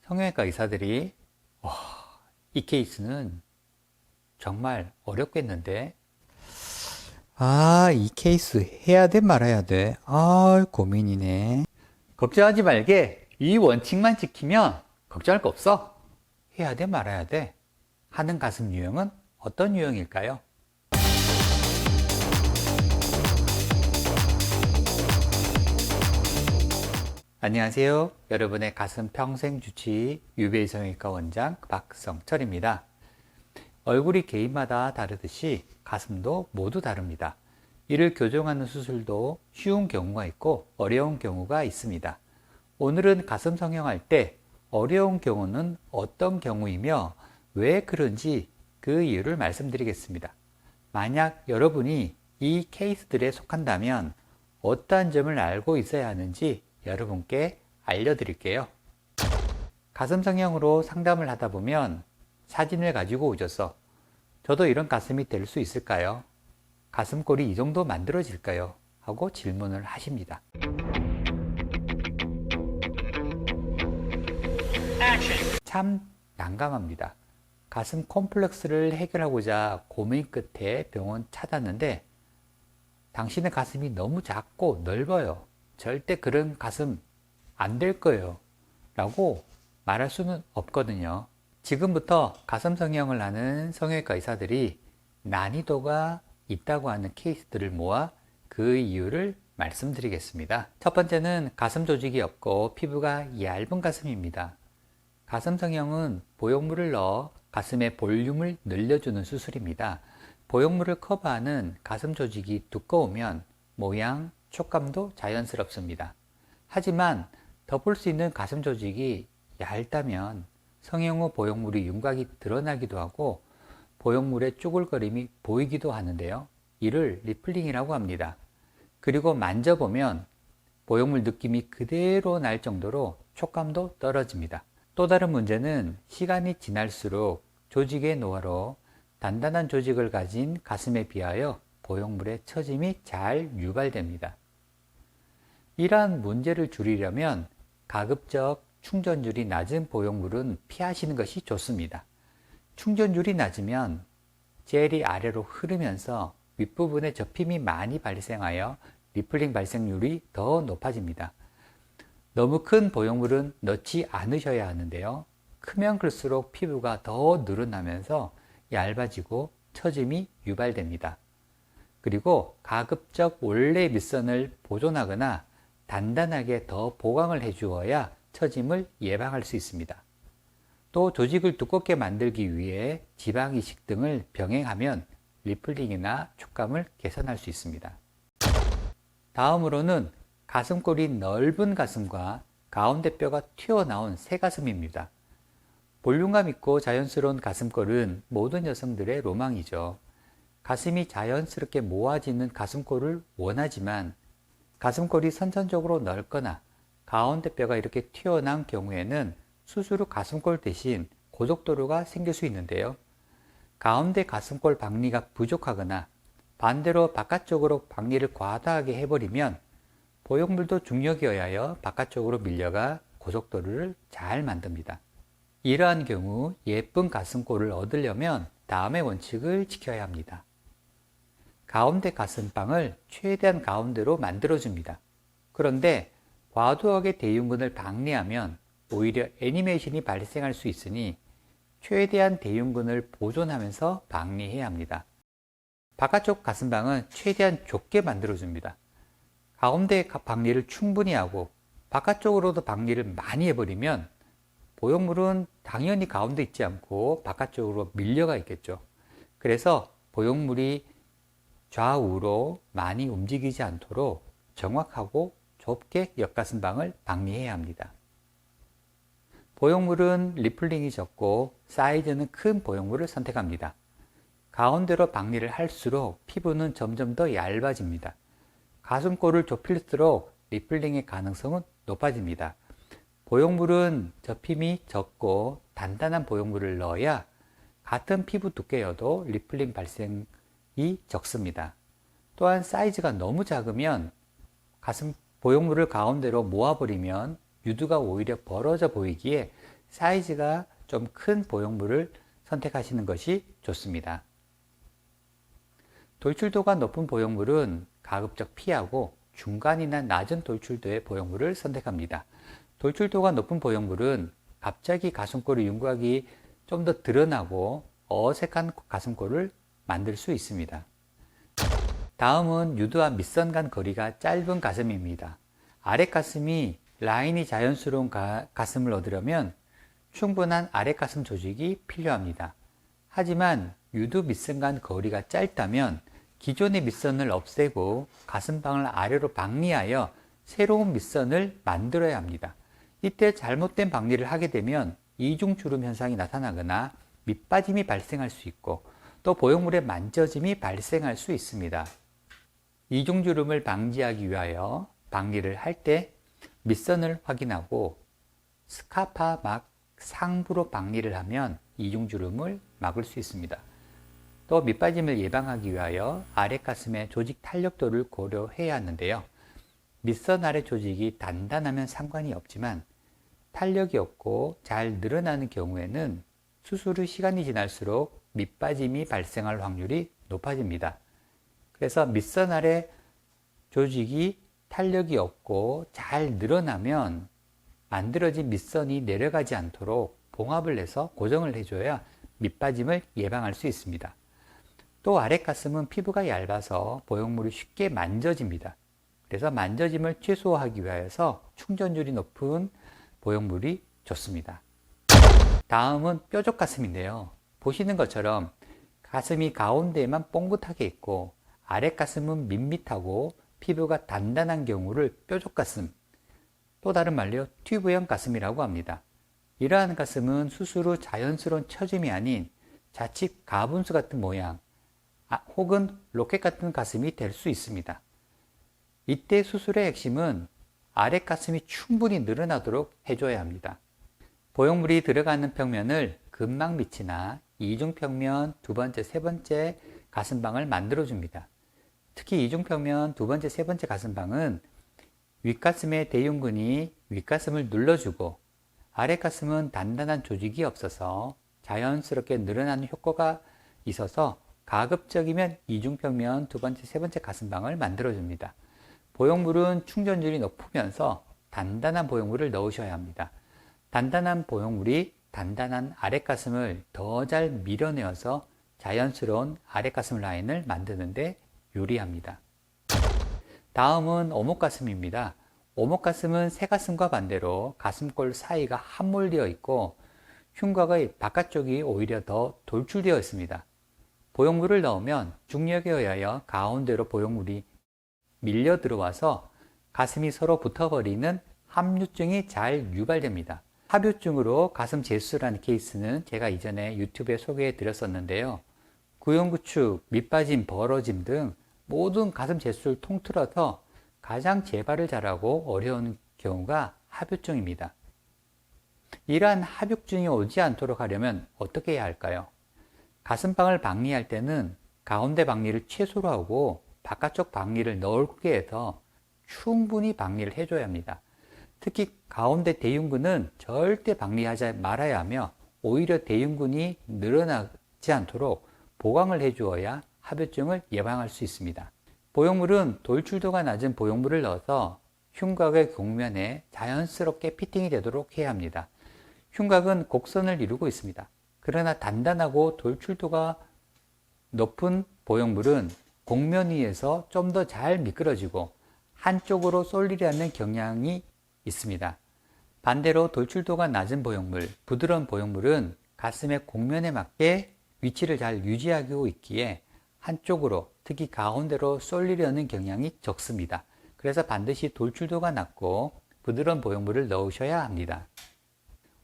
성형외과 의사들이 이 케이스는 정말 어렵겠는데 이 케이스 해야 돼 말아야 돼? 고민이네. 걱정하지 말게. 이 원칙만 지키면 걱정할 거 없어. 해야 돼 말아야 돼 하는 가슴 유형은 어떤 유형일까요? 안녕하세요. 여러분의 가슴 평생 주치 유베이 성형외과 원장 박성철입니다. 얼굴이 개인마다 다르듯이 가슴도 모두 다릅니다. 이를 교정하는 수술도 쉬운 경우가 있고 어려운 경우가 있습니다. 오늘은 가슴 성형할 때 어려운 경우는 어떤 경우이며 왜 그런지 그 이유를 말씀드리겠습니다. 만약 여러분이 이 케이스들에 속한다면 어떠한 점을 알고 있어야 하는지 여러분께 알려드릴게요. 가슴 성형으로 상담을 하다 보면 사진을 가지고 오셔서 저도 이런 가슴이 될 수 있을까요? 가슴골이 이 정도 만들어질까요? 하고 질문을 하십니다. 참 난감합니다. 가슴 콤플렉스를 해결하고자 고민 끝에 병원 찾았는데 당신의 가슴이 너무 작고 넓어요. 절대 그런 가슴 안 될 거예요. 라고 말할 수는 없거든요. 지금부터 가슴 성형을 하는 성형외과 의사들이 난이도가 있다고 하는 케이스들을 모아 그 이유를 말씀드리겠습니다. 첫 번째는 가슴 조직이 없고 피부가 얇은 가슴입니다. 가슴 성형은 보형물을 넣어 가슴의 볼륨을 늘려주는 수술입니다. 보형물을 커버하는 가슴 조직이 두꺼우면 모양, 촉감도 자연스럽습니다. 하지만 덮을 수 있는 가슴 조직이 얇다면 성형 후 보형물이 윤곽이 드러나기도 하고 보형물의 쭈글거림이 보이기도 하는데요. 이를 리플링이라고 합니다. 그리고 만져보면 보형물 느낌이 그대로 날 정도로 촉감도 떨어집니다. 또 다른 문제는 시간이 지날수록 조직의 노화로 단단한 조직을 가진 가슴에 비하여 보형물의 처짐이 잘 유발됩니다. 이러한 문제를 줄이려면 가급적 충전율이 낮은 보형물은 피하시는 것이 좋습니다. 충전율이 낮으면 젤이 아래로 흐르면서 윗부분에 접힘이 많이 발생하여 리플링 발생률이 더 높아집니다. 너무 큰 보형물은 넣지 않으셔야 하는데요. 크면 클수록 피부가 더 늘어나면서 얇아지고 처짐이 유발됩니다. 그리고 가급적 원래의 밑선을 보존하거나 단단하게 더 보강을 해주어야 처짐을 예방할 수 있습니다. 또 조직을 두껍게 만들기 위해 지방 이식 등을 병행하면 리플링이나 촉감을 개선할 수 있습니다. 다음으로는 가슴골이 넓은 가슴과 가운데 뼈가 튀어나온 새 가슴입니다. 볼륨감 있고 자연스러운 가슴골은 모든 여성들의 로망이죠. 가슴이 자연스럽게 모아지는 가슴골을 원하지만 가슴골이 선천적으로 넓거나 가운데 뼈가 이렇게 튀어나온 경우에는 수술 후 가슴골 대신 고속도루가 생길 수 있는데요. 가운데 가슴골 박리가 부족하거나 반대로 바깥쪽으로 박리를 과다하게 해버리면 보형물도 중력에 의하여 바깥쪽으로 밀려가 고속도루를 잘 만듭니다. 이러한 경우 예쁜 가슴골을 얻으려면 다음의 원칙을 지켜야 합니다. 가운데 가슴빵을 최대한 가운데로 만들어줍니다. 그런데 과도하게 대흉근을 박리하면 오히려 애니메이션이 발생할 수 있으니 최대한 대흉근을 보존하면서 박리해야 합니다. 바깥쪽 가슴방은 최대한 좁게 만들어줍니다. 가운데 박리를 충분히 하고 바깥쪽으로도 박리를 많이 해버리면 보형물은 당연히 가운데 있지 않고 바깥쪽으로 밀려가 있겠죠. 그래서 보형물이 좌우로 많이 움직이지 않도록 정확하고 좁게 옆가슴방을 박리해야 합니다. 보형물은 리플링이 적고 사이즈는 큰 보형물을 선택합니다. 가운데로 박리를 할수록 피부는 점점 더 얇아집니다. 가슴골을 좁힐수록 리플링의 가능성은 높아집니다. 보형물은 접힘이 적고 단단한 보형물을 넣어야 같은 피부 두께여도 리플링 발생이 적습니다. 또한 사이즈가 너무 작으면 가슴 보형물을 가운데로 모아버리면 유두가 오히려 벌어져 보이기에 사이즈가 좀 큰 보형물을 선택하시는 것이 좋습니다. 돌출도가 높은 보형물은 가급적 피하고 중간이나 낮은 돌출도의 보형물을 선택합니다. 돌출도가 높은 보형물은 갑자기 가슴골을 윤곽이 좀 더 드러나고 어색한 가슴골을 만들 수 있습니다. 다음은 유두와 밑선 간 거리가 짧은 가슴입니다. 아랫가슴이 라인이 자연스러운 가슴을 얻으려면 충분한 아랫가슴 조직이 필요합니다. 하지만 유두 밑선 간 거리가 짧다면 기존의 밑선을 없애고 가슴방을 아래로 박리하여 새로운 밑선을 만들어야 합니다. 이때 잘못된 박리를 하게 되면 이중주름 현상이 나타나거나 밑빠짐이 발생할 수 있고 또 보형물의 만져짐이 발생할 수 있습니다. 이중주름을 방지하기 위하여 박리를 할 때 밑선을 확인하고 스카파 막 상부로 박리를 하면 이중주름을 막을 수 있습니다. 또 밑빠짐을 예방하기 위하여 아랫가슴의 조직 탄력도를 고려해야 하는데요. 밑선 아래 조직이 단단하면 상관이 없지만 탄력이 없고 잘 늘어나는 경우에는 수술 후 시간이 지날수록 밑빠짐이 발생할 확률이 높아집니다. 그래서 밑선 아래 조직이 탄력이 없고 잘 늘어나면 만들어진 밑선이 내려가지 않도록 봉합을 해서 고정을 해줘야 밑빠짐을 예방할 수 있습니다. 또 아랫가슴은 피부가 얇아서 보형물이 쉽게 만져집니다. 그래서 만져짐을 최소화하기 위해서 충전율이 높은 보형물이 좋습니다. 다음은 뾰족 가슴인데요. 보시는 것처럼 가슴이 가운데에만 뽕긋하게 있고 아랫가슴은 밋밋하고 피부가 단단한 경우를 뾰족 가슴, 또 다른 말로 튜브형 가슴이라고 합니다. 이러한 가슴은 수술 후 자연스러운 처짐이 아닌 자칫 가분수 같은 모양 혹은 로켓 같은 가슴이 될 수 있습니다. 이때 수술의 핵심은 아랫가슴이 충분히 늘어나도록 해줘야 합니다. 보형물이 들어가는 평면을 근막 밑이나 이중평면 두 번째, 세 번째 가슴방을 만들어줍니다. 특히 이중평면 두 번째, 세 번째 가슴방은 윗가슴의 대흉근이 윗가슴을 눌러주고 아랫가슴은 단단한 조직이 없어서 자연스럽게 늘어나는 효과가 있어서 가급적이면 이중평면 두 번째, 세 번째 가슴방을 만들어줍니다. 보형물은 충전율이 높으면서 단단한 보형물을 넣으셔야 합니다. 단단한 보형물이 단단한 아랫가슴을 더 잘 밀어내어서 자연스러운 아랫가슴 라인을 만드는데 유리합니다. 다음은 오목가슴입니다. 오목가슴은 새가슴과 반대로 가슴골 사이가 함몰되어 있고 흉곽의 바깥쪽이 오히려 더 돌출되어 있습니다. 보형물을 넣으면 중력에 의하여 가운데로 보형물이 밀려 들어와서 가슴이 서로 붙어버리는 합류증이 잘 유발됩니다. 합유증으로 가슴 재수술하는 케이스는 제가 이전에 유튜브에 소개해 드렸었는데요. 구형구축, 밑빠짐, 벌어짐 등 모든 가슴 재수술 통틀어서 가장 재발을 잘하고 어려운 경우가 합유증입니다. 이러한 합유증이 오지 않도록 하려면 어떻게 해야 할까요? 가슴방을 박리할 때는 가운데 박리를 최소로 하고 바깥쪽 박리를 넓게 해서 충분히 박리를 해줘야 합니다. 특히 가운데 대흉근은 절대 박리하지 말아야 하며 오히려 대흉근이 늘어나지 않도록 보강을 해주어야 합유증을 예방할 수 있습니다. 보형물은 돌출도가 낮은 보형물을 넣어서 흉곽의 곡면에 자연스럽게 피팅이 되도록 해야 합니다. 흉곽은 곡선을 이루고 있습니다. 그러나 단단하고 돌출도가 높은 보형물은 곡면 위에서 좀 더 잘 미끄러지고 한쪽으로 쏠리려 하는 경향이 있습니다. 반대로 돌출도가 낮은 보형물, 부드러운 보형물은 가슴의 곡면에 맞게 위치를 잘 유지하고 있기에 한쪽으로, 특히 가운데로 쏠리려는 경향이 적습니다. 그래서 반드시 돌출도가 낮고 부드러운 보형물을 넣으셔야 합니다.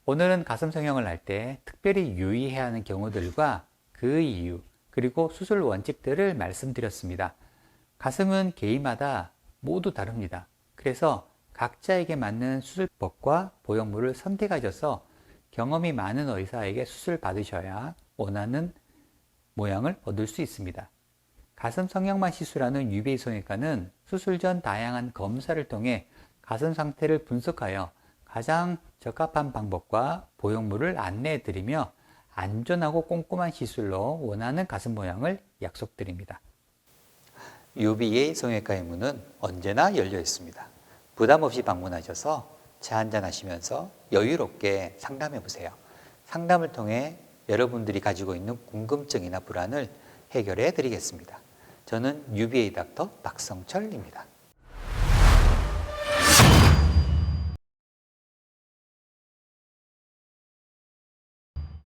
오늘은 가슴 성형을 할 때 특별히 유의해야 하는 경우들과 그 이유, 그리고 수술 원칙들을 말씀드렸습니다. 가슴은 개인마다 모두 다릅니다. 그래서 각자에게 맞는 수술법과 보형물을 선택하셔서 경험이 많은 의사에게 수술 받으셔야 원하는 모양을 얻을 수 있습니다. 가슴 성형만 시술하는 유베이 성형외과는 수술 전 다양한 검사를 통해 가슴 상태를 분석하여 가장 적합한 방법과 보형물을 안내해 드리며 안전하고 꼼꼼한 시술로 원하는 가슴 모양을 약속드립니다. UBA 성형외과의 문은 언제나 열려 있습니다. 부담 없이 방문하셔서 차 한잔 하시면서 여유롭게 상담해 보세요. 상담을 통해 여러분들이 가지고 있는 궁금증이나 불안을 해결해 드리겠습니다. 저는 UBA 닥터 박성철입니다.